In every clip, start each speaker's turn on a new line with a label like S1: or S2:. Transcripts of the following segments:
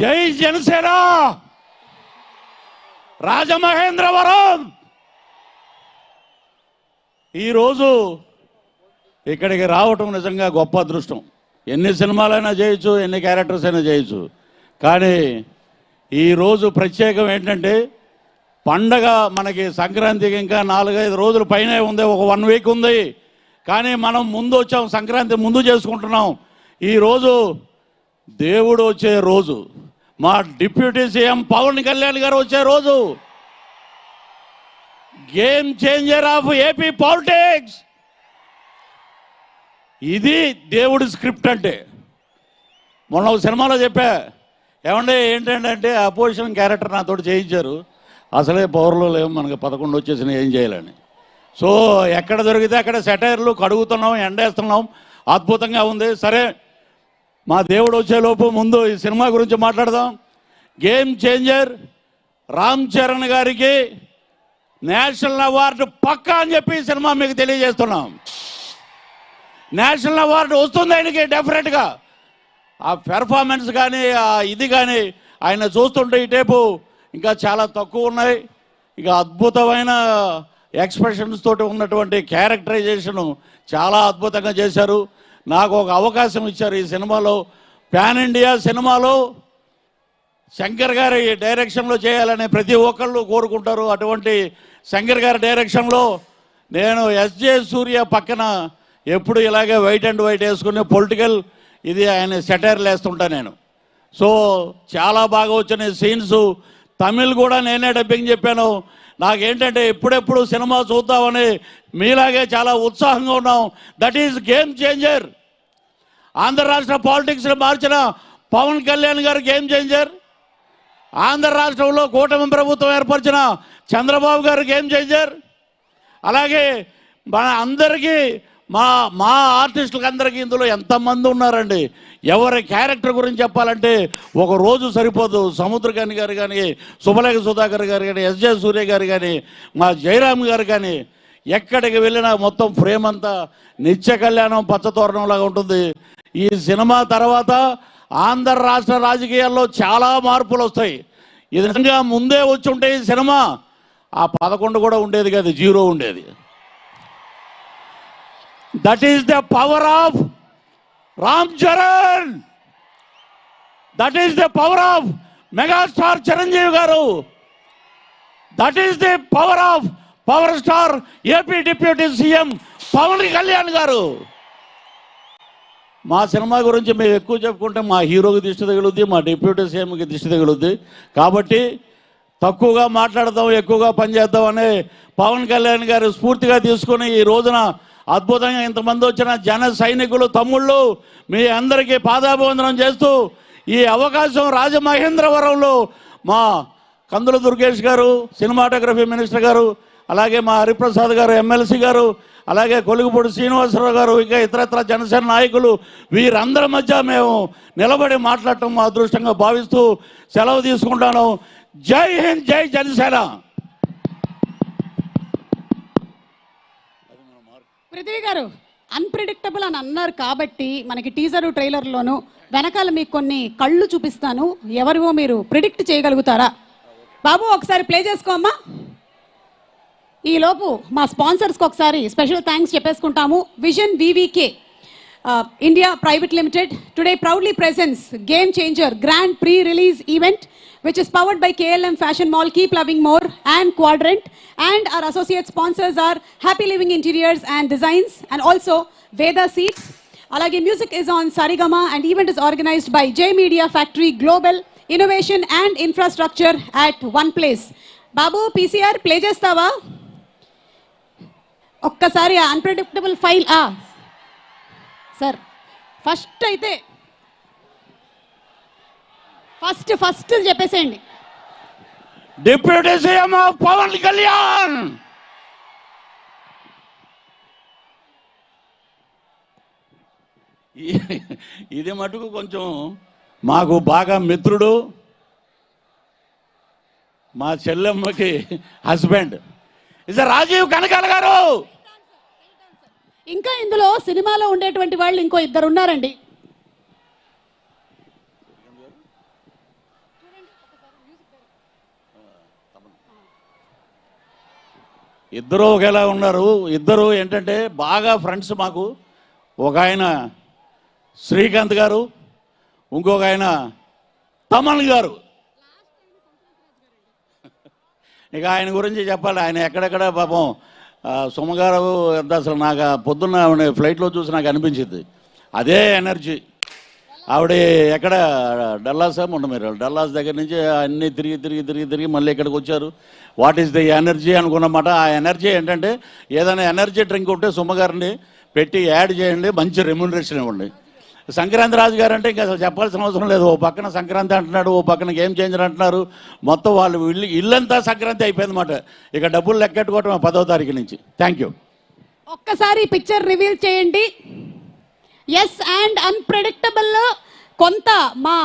S1: జై జనసేన రాజమహేంద్రవరం. ఈరోజు ఇక్కడికి రావటం నిజంగా గొప్ప అదృష్టం. ఎన్ని సినిమాలైనా చేయొచ్చు, ఎన్ని క్యారెక్టర్స్ అయినా చేయొచ్చు, కానీ ఈరోజు ప్రత్యేకం ఏంటంటే పండగ మనకి సంక్రాంతికి ఇంకా 4-5 రోజుల పైనే ఉంది, ఒక 1 వీక్ ఉంది. కానీ మనం ముందు వచ్చాం, సంక్రాంతి ముందు చేసుకుంటున్నాం. ఈరోజు దేవుడు వచ్చే రోజు, మా డిప్యూటీ సీఎం పవన్ కళ్యాణ్ గారు వచ్చే రోజు, game changer of AP politics. ఇది దేవుడి స్క్రిప్ట్ అంటే. మొన్న ఒక సినిమాలో చెప్పా, ఏమంటే ఏంటంటే అపోజిషన్ క్యారెక్టర్ నాతో చేయించారు, అసలే పవర్లో లేవు, మనకి 11 వచ్చేసినా ఏం చేయాలని. సో ఎక్కడ దొరికితే అక్కడ సెటైర్లు కడుగుతున్నాం, ఎండేస్తున్నాం, అద్భుతంగా ఉంది. సరే, మా దేవుడు వచ్చేలోపు ముందు ఈ సినిమా గురించి మాట్లాడదాం. గేమ్ చేంజర్ రామ్ చరణ్ గారికి నేషనల్ అవార్డు పక్కా అని చెప్పి ఈ సినిమా మీకు తెలియజేస్తున్నాం. నేషనల్ అవార్డు వస్తుంది ఆయనకి డెఫినెట్గా. ఆ పెర్ఫార్మెన్స్ కానీ ఆ ఇది కానీ ఆయన చూస్తుంటే ఈ టైపు ఇంకా చాలా తక్కువ ఉన్నాయి. ఇక అద్భుతమైన ఎక్స్ప్రెషన్స్ తోటి ఉన్నటువంటి క్యారెక్టరైజేషను చాలా అద్భుతంగా చేశారు. నాకు ఒక అవకాశం ఇచ్చారు ఈ సినిమాలో. పాన్ ఇండియా సినిమాలో శంకర్ గారి డైరెక్షన్లో చేయాలని ప్రతి ఒక్కళ్ళు కోరుకుంటారు. అటువంటి శంకర్ గారి డైరెక్షన్లో నేను ఎస్జే సూర్య పక్కన ఎప్పుడు ఇలాగే వైట్ అండ్ వైట్ వేసుకుని పొలిటికల్ ఇది ఆయన సెటైర్లు వేస్తుంటా నేను. సో చాలా బాగా వచ్చిన సీన్స్. తమిళ్ కూడా నేనే డబ్బింగ్ చెప్పాను. నాకేంటంటే ఎప్పుడెప్పుడు సినిమా చూద్దామని మీలాగే చాలా ఉత్సాహంగా ఉన్నాం. That is game changer. Andhra రాష్ట్ర పాలిటిక్స్ని మార్చిన పవన్ కళ్యాణ్ గారు గేమ్ చేంజర్. ఆంధ్ర రాష్ట్రంలో కూటమి ప్రభుత్వం ఏర్పరిచిన చంద్రబాబు గారు గేమ్ చేంజర్. అలాగే మన అందరికీ మా ఆర్టిస్టులకు అందరికీ ఇందులో ఎంతమంది ఉన్నారండి. ఎవరి క్యారెక్టర్ గురించి చెప్పాలంటే ఒక రోజు సరిపోదు. సముద్రకాని గారు కానీ, శుభలేఖ సుధాకర్ గారు కానీ, ఎస్జే సూర్య గారు కానీ, మా జయరామ్ గారు కానీ, ఎక్కడికి వెళ్ళినా మొత్తం ఫ్రేమ్ అంతా నిత్య కళ్యాణం పచ్చతోరణంలాగా ఉంటుంది. ఈ సినిమా తర్వాత ఆంధ్ర రాష్ట్ర రాజకీయాల్లో చాలా మార్పులు వస్తాయి. ఈ విధంగా ముందే వచ్చి ఉంటే ఈ సినిమా ఆ 11 కూడా ఉండేది కాదు, 0 ఉండేది. That is the power of Ram Charan. That is the power of megastar Chiranjeevi garu. That is the power of power star AP deputy CM Pawan Kalyan garu. మా సినిమా గురించి మేము ఎక్కువ చెప్పుకుంటే మా హీరోకి దిష్టి తగులుద్ది, మా డిప్యూటీ సీఎంకి దిష్టి తగులుద్ది. కాబట్టి తక్కువగా మాట్లాడదాం, ఎక్కువగా పనిచేద్దాం అనే పవన్ కళ్యాణ్ గారు స్ఫూర్తిగా తీసుకుని ఈ రోజున అద్భుతంగా ఇంతమంది వచ్చిన జన సైనికులు తమ్ముళ్ళు మీ అందరికీ పాదాభివందనం చేస్తూ ఈ అవకాశం రాజమహేంద్రవరంలో మా కందుల దుర్గేష్ గారు సినిమాటోగ్రఫీ మినిస్టర్ గారు, అలాగే మా హరిప్రసాద్ గారు ఎమ్మెల్సీ గారు, అలాగే కొలుగుపూడి శ్రీనివాసరావు గారు, ఇంకా ఇతరత్ర జనసేన నాయకులు, వీరందరి మధ్య మేము నిలబడి మాట్లాడటం మా అదృష్టంగా భావిస్తూ సెలవు తీసుకుంటాను. జై హింద్, జై జనసేన.
S2: పృథ్వీ గారు అన్ప్రిడిక్టబుల్ అని అన్నారు కాబట్టి మనకి టీజరు ట్రైలర్లోను వెనకాల మీకు కొన్ని కళ్ళు చూపిస్తాను, ఎవరివో మీరు ప్రిడిక్ట్ చేయగలుగుతారా? బాబు ఒకసారి ప్లే చేసుకోమ్మా. ఈలోపు మా స్పాన్సర్స్కి ఒకసారి స్పెషల్ థ్యాంక్స్ చెప్పేసుకుంటాము. Vision VVK India Private Limited today proudly presents Game Changer Grand Pre-Release Event, which is powered by KLM Fashion Mall, Keep Loving More and Quadrant, and our associate sponsors are Happy Living Interiors and Designs and also Veda Seats. Alage music is on Sarigama and event is organized by J Media Factory Global Innovation and Infrastructure at one place. Babu PCR play chestava ఒక్కసారి unpredictable file sir. First అయితే first చెప్పేసేయండి.
S1: Deputy CM Pawan Kalyan. ఇది మటుకు కొంచెం మాకు బాగా మిత్రుడు, మా చెల్లెమ్మకి హస్బెండ్ రాజీవ్ కనకాల గారు.
S2: ఇంకా ఇందులో సినిమాలో ఉండేటువంటి వాళ్ళు ఇంకో 2 ఉన్నారండి.
S1: ఇద్దరు ఒకేలా ఉన్నారు. ఇద్దరు ఏంటంటే బాగా ఫ్రెండ్స్ మాకు. ఒక ఆయన శ్రీకాంత్ గారు, ఇంకొక ఆయన తమన్ గారు. ఇక ఆయన గురించి చెప్పాలి. ఆయన ఎక్కడెక్కడ పాపం సుమగారు ఎంత అసలు నాకు పొద్దున్న ఆవిడ ఫ్లైట్లో చూసి నాకు అనిపించింది అదే ఎనర్జీ. ఆవిడ ఎక్కడ డల్లాసా మొన్న మీరు డల్లాస్ దగ్గర నుంచి అన్నీ తిరిగి తిరిగి తిరిగి తిరిగి మళ్ళీ ఇక్కడికి వచ్చారు. వాట్ ఈస్ ది ఎనర్జీ అనుకున్నమాట. ఆ ఎనర్జీ ఏంటంటే ఏదైనా ఎనర్జీ డ్రింక్ ఉంటే సుమ్మగారిని పెట్టి యాడ్ చేయండి, మంచి రెమ్యూనరేషన్ ఇవ్వండి. సంక్రాంతి రాజు గారు అంటే ఇంకా అసలు చెప్పాల్సిన అవసరం లేదు. ఓ పక్కన సంక్రాంతి అంటున్నాడు, ఓ పక్కన గేమ్ చేంజర్ అంటున్నారు. మొత్తం వాళ్ళు ఇల్లంతా సంక్రాంతి అయిపోయిందన్నమాట. ఇక డబ్బులు లెక్కెట్టుకోవటం 10వ తారీఖు నుంచి. Thank you.
S2: ఒక్కసారి పిక్చర్ రివీల్ చేయండి. ఎస్ అండ్ అన్ప్రెడిక్టబుల్ కొంత మా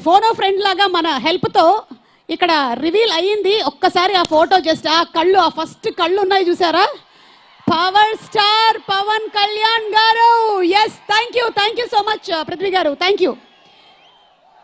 S2: ఫోనో ఫ్రెండ్ లాగా మన హెల్ప్తో ఇక్కడ రివీల్ అయ్యింది. ఒక్కసారి ఆ ఫోటో జస్ట్ ఆ కళ్ళు, ఆ ఫస్ట్ కళ్ళు ఉన్నాయి చూసారా, power star Pawan Kalyan garu. Yes, thank you so much Prithvi garu, thank you.